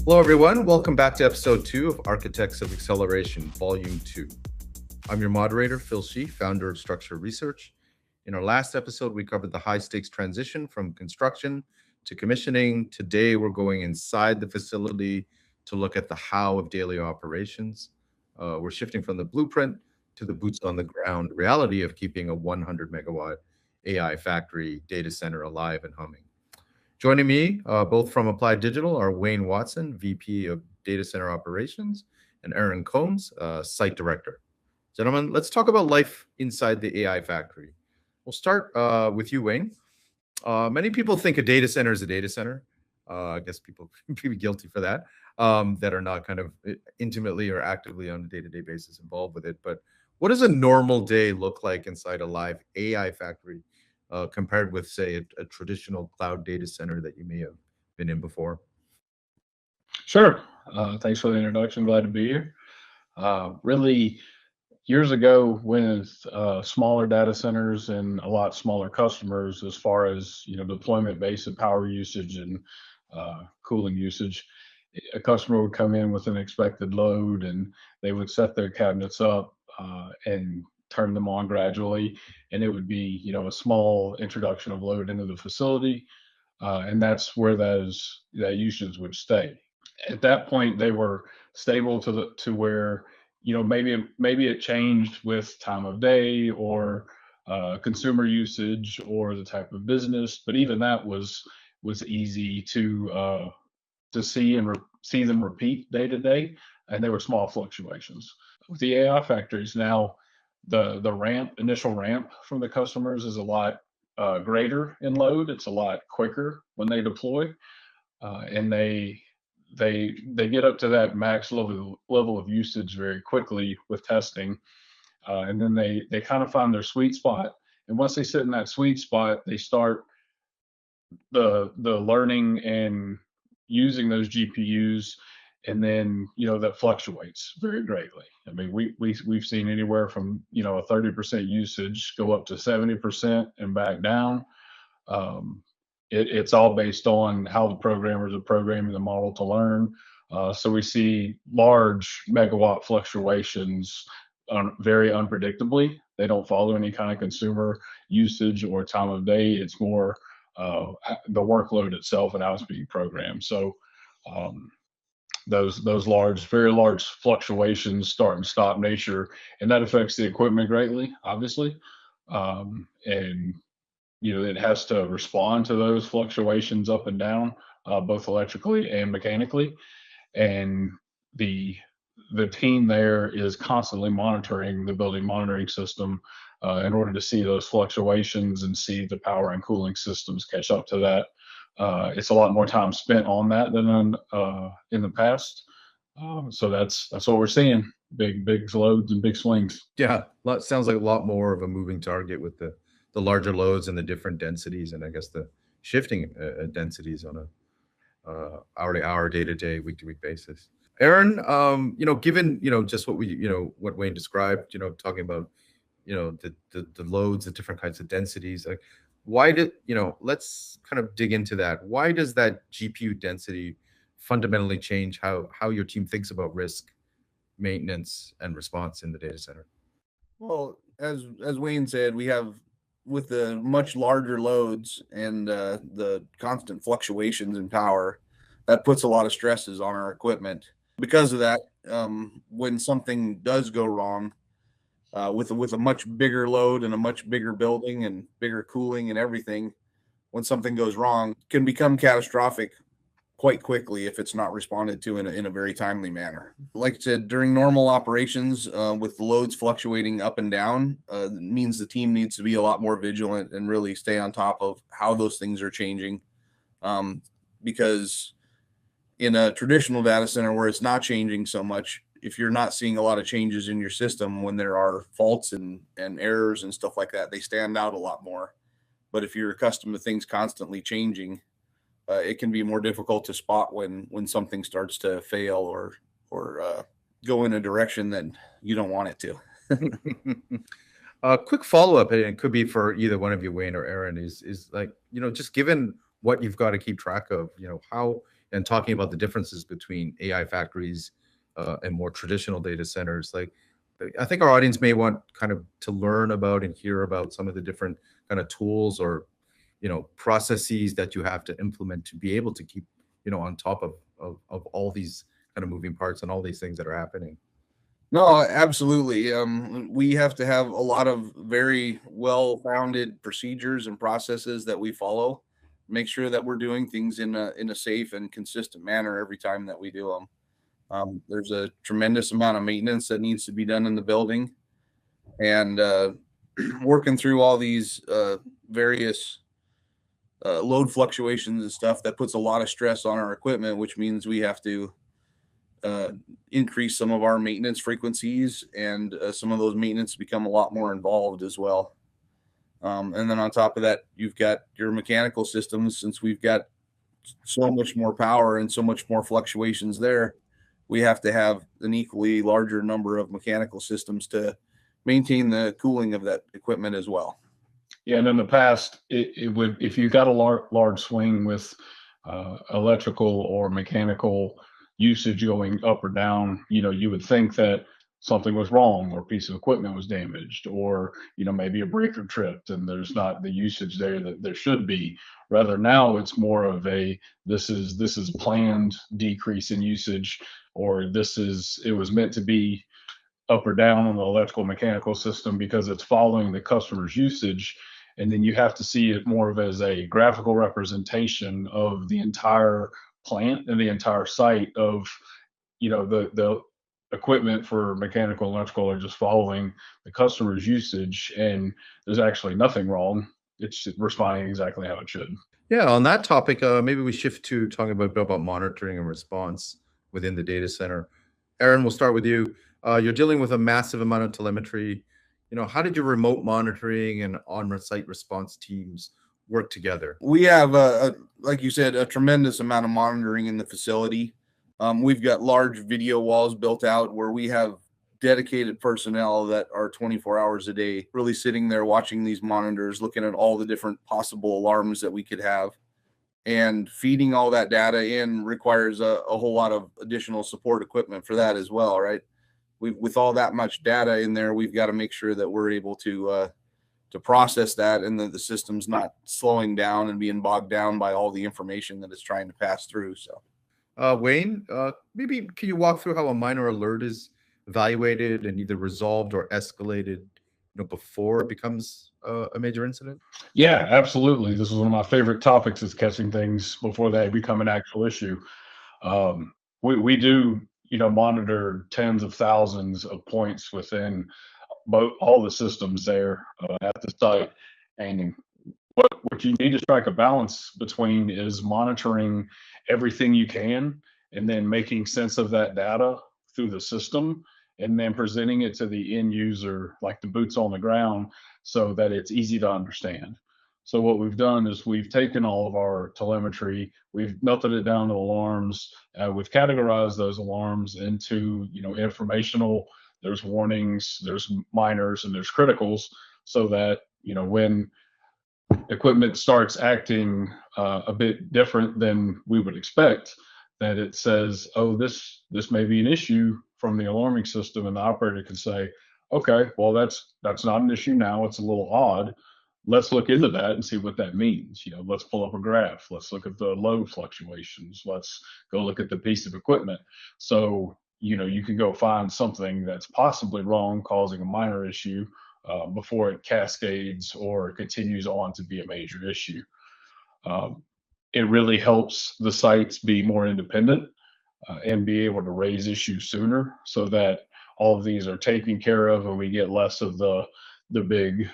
Hello, everyone. Welcome back to episode 2 of Architects of Acceleration, Volume 2. I'm your moderator, Phil Shee, founder of Structure Research. In our last episode, we covered the high stakes transition from construction to commissioning. Today, we're going inside the facility to look at the how of daily operations. We're shifting from the blueprint to the boots on the ground reality of keeping a 100 megawatt AI factory data center alive and humming. Joining me, both from Applied Digital, are Wayne Watson, VP of Data Center Operations, and Aaron Combs, Site Director. Gentlemen, let's talk about life inside the AI factory. We'll start with you, Wayne. Many people think a data center is a data center. I guess people can be guilty for that, that are not kind of intimately or actively on a day-to-day basis involved with it. But what does a normal day look like inside a live AI factory compared with, say, a traditional cloud data center that you may have been in before? Sure. Thanks for the introduction. Glad to be here. Really, years ago, when smaller data centers and a lot smaller customers, as far as deployment base and power usage and cooling usage, a customer would come in with an expected load, and they would set their cabinets up and turn them on gradually, and it would be a small introduction of load into the facility, and that's where that usage would stay. At that point, they were stable to where maybe it changed with time of day or consumer usage or the type of business, but even that was easy to see and see them repeat day to day, and they were small fluctuations. With the AI factories now, the initial ramp from the customers is a lot greater in load. It's a lot quicker when they deploy, and they get up to that max level of usage very quickly with testing, and then they kind of find their sweet spot. And once they sit in that sweet spot, they start the learning and using those GPUs, and then that fluctuates very greatly. I mean, we've seen anywhere from a 30% usage go up to 70% and back down. It's all based on how the programmers are programming the model to learn. So we see large megawatt fluctuations very unpredictably. They don't follow any kind of consumer usage or time of day. It's more the workload itself and how it's being programmed. So those very large fluctuations start and stop nature, and that affects the equipment greatly, obviously. And it has to respond to those fluctuations up and down, both electrically and mechanically. And the team there is constantly monitoring the building monitoring system in order to see those fluctuations and see the power and cooling systems catch up to that. It's a lot more time spent on that than in the past. So that's what we're seeing: big loads and big swings. Yeah, sounds like a lot more of a moving target with the larger loads and the different densities, and I guess the shifting densities on a hour to hour, day to day, week to week basis. Aaron, given just what what Wayne described, talking about the loads, the different kinds of densities, like let's kind of dig into that. Why does that GPU density fundamentally change how your team thinks about risk, maintenance, and response in the data center? Well, as Wayne said, we have, with the much larger loads and the constant fluctuations in power, that puts a lot of stresses on our equipment. Because of that, when something does go wrong, with a much bigger load and a much bigger building and bigger cooling and everything, when something goes wrong, it can become catastrophic quite quickly if it's not responded to in a very timely manner. Like I said, during normal operations, with the loads fluctuating up and down, means the team needs to be a lot more vigilant and really stay on top of how those things are changing. Because in a traditional data center where it's not changing so much, if you're not seeing a lot of changes in your system when there are faults and errors and stuff like that, they stand out a lot more. But if you're accustomed to things constantly changing, it can be more difficult to spot when something starts to fail or go in a direction that you don't want it to. A quick follow-up, and it could be for either one of you, Wayne or Aaron, is like, just given what you've got to keep track of, how and talking about the differences between AI factories and more traditional data centers. Like, I think our audience may want kind of to learn about and hear about some of the different kind of tools or processes that you have to implement to be able to keep on top of all these kind of moving parts and all these things that are happening. No, absolutely. We have to have a lot of very well-founded procedures and processes that we follow. Make sure that we're doing things in a safe and consistent manner every time that we do them. There's a tremendous amount of maintenance that needs to be done in the building, and working through all these various load fluctuations and stuff that puts a lot of stress on our equipment, which means we have to increase some of our maintenance frequencies, and some of those maintenance become a lot more involved as well. And then on top of that, you've got your mechanical systems. Since we've got so much more power and so much more fluctuations there, we have to have an equally larger number of mechanical systems to maintain the cooling of that equipment as well. Yeah, and in the past, it would, if you got a large swing with electrical or mechanical usage going up or down, you would think that something was wrong, or a piece of equipment was damaged, or maybe a breaker tripped and there's not the usage there that there should be. Rather, now it's more of a this is planned decrease in usage, or it was meant to be up or down on the electrical mechanical system because it's following the customer's usage. And then you have to see it more of as a graphical representation of the entire plant and the entire site of the equipment for mechanical and electrical are just following the customer's usage, and there's actually nothing wrong. It's responding exactly how it should. Yeah, on that topic, maybe we shift to talking about monitoring and response within the data center. Aaron, we'll start with you. You're dealing with a massive amount of telemetry. How did your remote monitoring and on-site response teams work together? We have, like you said, a tremendous amount of monitoring in the facility. We've got large video walls built out where we have dedicated personnel that are 24 hours a day, really sitting there watching these monitors, looking at all the different possible alarms that we could have. And feeding all that data in requires a whole lot of additional support equipment for that as well, right? With all that much data in there, we've got to make sure that we're able to process that, and that the system's not slowing down and being bogged down by all the information that it's trying to pass through. So, Wayne, maybe can you walk through how a minor alert is evaluated and either resolved or escalated, before it becomes a major incident? Yeah, absolutely. This is one of my favorite topics, is catching things before they become an actual issue. We do, monitor tens of thousands of points within all the systems there at the site. And what you need to strike a balance between is monitoring everything you can, and then making sense of that data through the system, and then presenting it to the end user, like the boots on the ground, so that it's easy to understand. So what we've done is we've taken all of our telemetry, we've melted it down to alarms, we've categorized those alarms into informational. There's warnings, there's minors, and there's criticals, so that when equipment starts acting a bit different than we would expect, that it says, oh, this may be an issue from the alarming system, and the operator can say, okay, well, that's not an issue now, it's a little odd. Let's look into that and see what that means. Let's pull up a graph. Let's look at the load fluctuations. Let's go look at the piece of equipment. So, you can go find something that's possibly wrong, causing a minor issue, before it cascades or continues on to be a major issue. It really helps the sites be more independent and be able to raise issues sooner, so that all of these are taken care of, and we get less of the big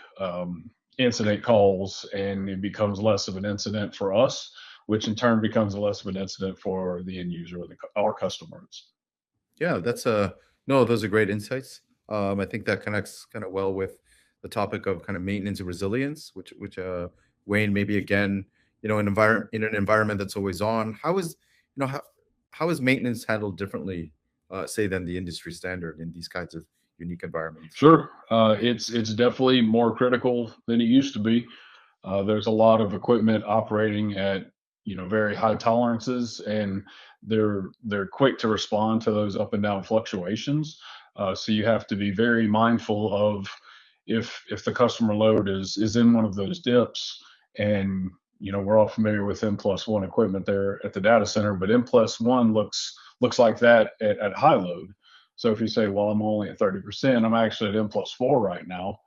incident calls, and it becomes less of an incident for us, which in turn becomes less of an incident for the end user or our customers. Yeah, no, those are great insights. I think that connects kind of well with the topic of kind of maintenance and resilience, which Wayne, maybe again, in an environment that's always on. How is maintenance handled differently, say, than the industry standard in these kinds of unique environments? Sure, it's definitely more critical than it used to be. There's a lot of equipment operating at very high tolerances, and they're quick to respond to those up and down fluctuations. So you have to be very mindful of if the customer load is in one of those dips, and we're all familiar with N+1 equipment there at the data center, but N+1 looks like that at high load. So if you say, well, I'm only at 30%, I'm actually at N+4 right now.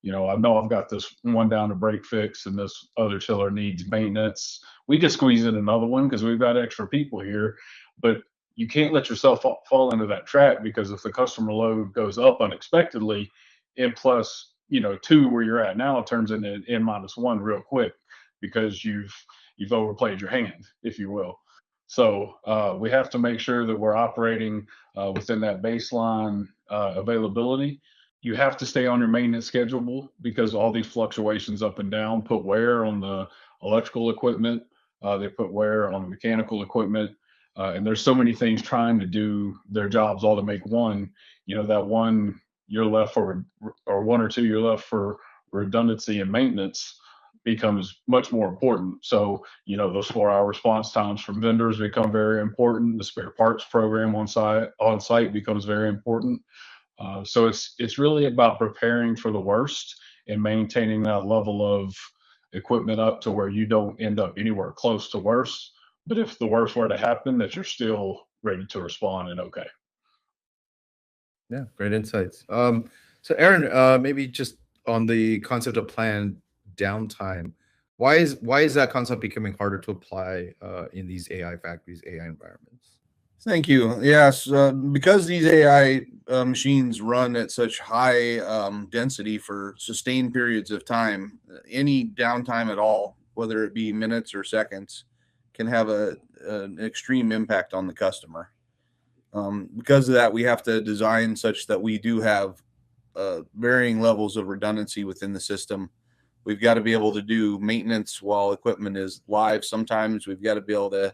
I know I've got this one down to break fix, and this other chiller needs maintenance. We could squeeze in another one because we've got extra people here, but you can't let yourself fall into that trap, because if the customer load goes up unexpectedly, N+2 where you're at now turns into N-1 real quick, because you've overplayed your hand, if you will. So we have to make sure that we're operating within that baseline availability. You have to stay on your maintenance schedule, because all these fluctuations up and down put wear on the electrical equipment. They put wear on the mechanical equipment. And there's so many things trying to do their jobs all to make one, that one you're left for, or one or two you're left for redundancy and maintenance becomes much more important. So, those 4-hour response times from vendors become very important. The spare parts program on site becomes very important. So it's really about preparing for the worst and maintaining that level of equipment up to where you don't end up anywhere close to worse. But if the worst were to happen, that you're still ready to respond and okay. Yeah, great insights. So Aaron, maybe just on the concept of planned downtime, why is that concept becoming harder to apply in these AI factories, AI environments? Thank you. Yes, because these AI machines run at such high density for sustained periods of time, any downtime at all, whether it be minutes or seconds, can have an extreme impact on the customer. Because of that, we have to design such that we do have varying levels of redundancy within the system. We've got to be able to do maintenance while equipment is live. Sometimes we've got to be able to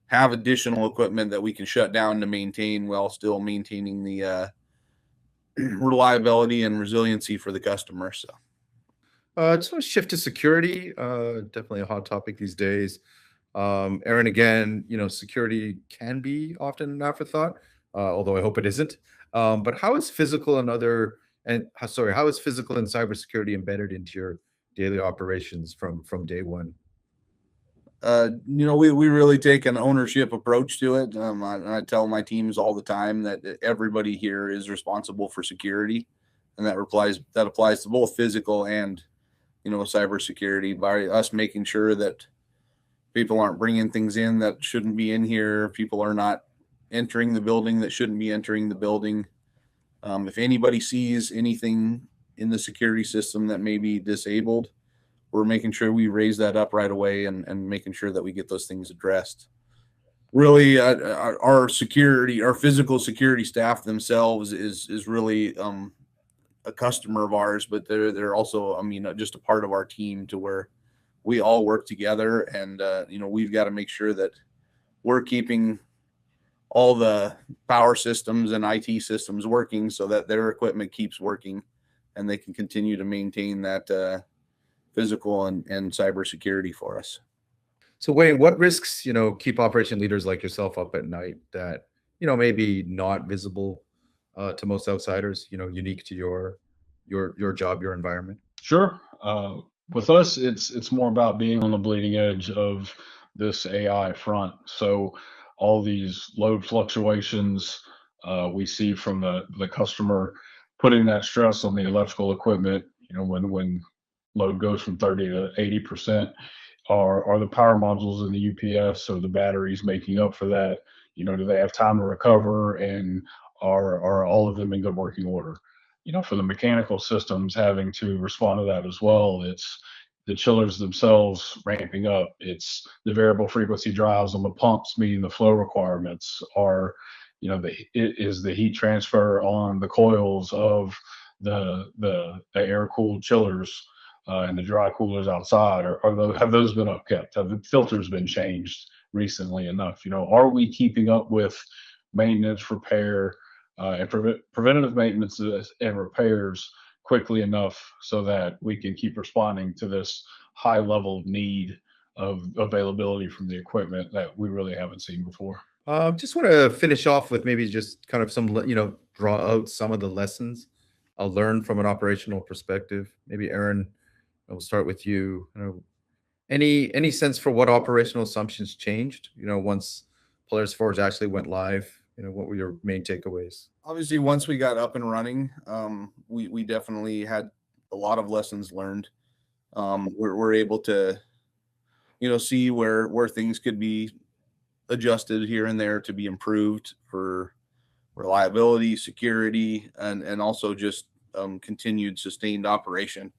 have additional equipment that we can shut down to maintain while still maintaining the reliability and resiliency for the customer. So I just want to shift to security. Definitely a hot topic these days. Aaron, again, security can be often an afterthought, although I hope it isn't. But how is physical and cybersecurity embedded into your daily operations from day one? we really take an ownership approach to it. I tell my teams all the time that everybody here is responsible for security, and that applies to both physical and cybersecurity, by us making sure that people aren't bringing things in that shouldn't be in here. People are not entering the building that shouldn't be entering the building. If anybody sees anything in the security system that may be disabled, we're making sure we raise that up right away and making sure that we get those things addressed. Really, our physical security staff themselves is really a customer of ours, but they're also, just a part of our team, to where we all work together, and we've got to make sure that we're keeping all the power systems and IT systems working so that their equipment keeps working and they can continue to maintain that physical and cyber security for us. So Wayne, what risks, keep operation leaders like yourself up at night that, maybe not visible to most outsiders, unique to your job, your environment? Sure. With us, it's more about being on the bleeding edge of this AI front. So all these load fluctuations we see from the customer, putting that stress on the electrical equipment. When load goes from 30 to 80%, are the power modules in the UPS, so the batteries making up for that? Do they have time to recover, and are all of them in good working order? For the mechanical systems, having to respond to that as well. It's the chillers themselves ramping up. It's the variable frequency drives on the pumps meeting the flow requirements. Is the heat transfer on the coils of the air cooled chillers and the dry coolers outside? Have those been upkept? Have the filters been changed recently enough? Are we keeping up with maintenance, repair, and preventative maintenance and repairs quickly enough so that we can keep responding to this high level of need of availability from the equipment that we really haven't seen before. Just want to finish off with maybe just kind of some, draw out some of the lessons I'll learn from an operational perspective. Maybe Aaron, we'll start with you. Any sense for what operational assumptions changed? Once Polaris Forge actually went live, what were your main takeaways? Obviously, once we got up and running, we definitely had a lot of lessons learned. We're able to, see where things could be adjusted here and there to be improved for reliability, security, and also just continued sustained operation.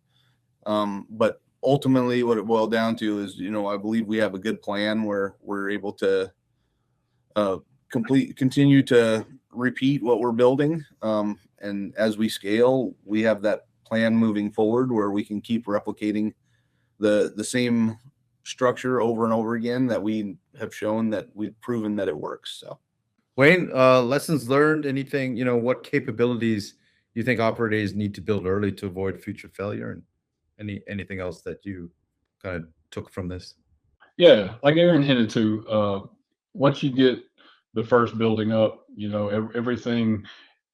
But ultimately, what it boiled down to is, I believe we have a good plan where we're able to continue to repeat what we're building. And as we scale, we have that plan moving forward where we can keep replicating the same structure over and over again that we have shown that we've proven that it works. So Wayne, lessons learned, anything, what capabilities you think operators need to build early to avoid future failure, and anything else that you kind of took from this? Yeah, like Aaron hinted to, once you get the first building up, everything,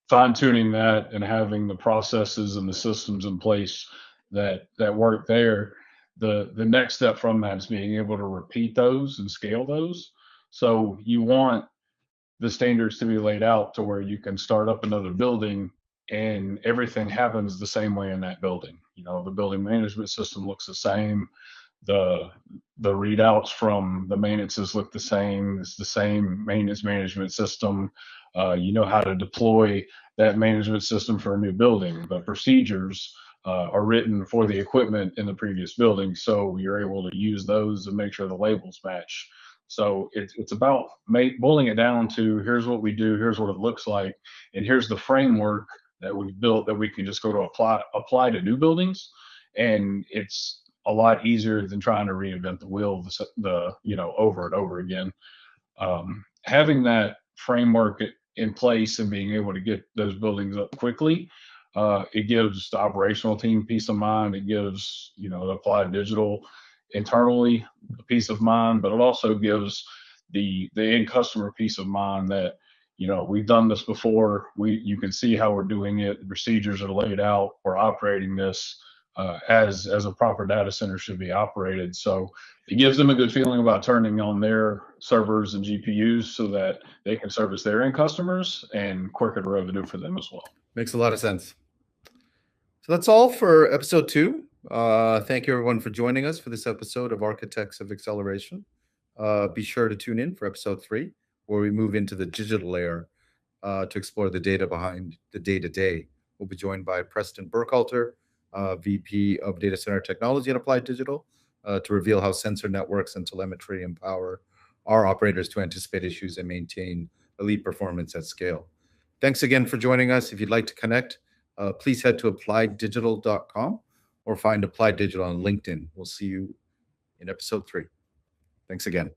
fine tuning that and having the processes and the systems in place that work there. The next step from that is being able to repeat those and scale those. So you want the standards to be laid out to where you can start up another building and everything happens the same way in that building. The building management system looks the same. The readouts from the maintenances look the same. It's the same maintenance management system. You know how to deploy that management system for a new building. The procedures are written for the equipment in the previous building, so you're able to use those and make sure the labels match. So it's about boiling it down to, here's what we do, here's what it looks like, and here's the framework that we've built that we can just go to apply to new buildings. And it's a lot easier than trying to reinvent the wheel over and over again. Having that framework in place and being able to get those buildings up quickly, it gives the operational team peace of mind. It gives the Applied Digital internally a peace of mind, but it also gives the end customer peace of mind that we've done this before. You can see how we're doing it. The procedures are laid out. We're operating this as a proper data center should be operated. So it gives them a good feeling about turning on their servers and GPUs so that they can service their end customers and quicker the revenue for them as well. Makes a lot of sense. So that's all for episode 2. Thank you everyone for joining us for this episode of Architects of Acceleration. Be sure to tune in for episode 3, where we move into the digital layer to explore the data behind the day-to-day. We'll be joined by Preston Burkhalter, VP of Data Center Technology at Applied Digital, to reveal how sensor networks and telemetry empower our operators to anticipate issues and maintain elite performance at scale. Thanks again for joining us. If you'd like to connect, please head to applieddigital.com or find Applied Digital on LinkedIn. We'll see you in episode 3. Thanks again.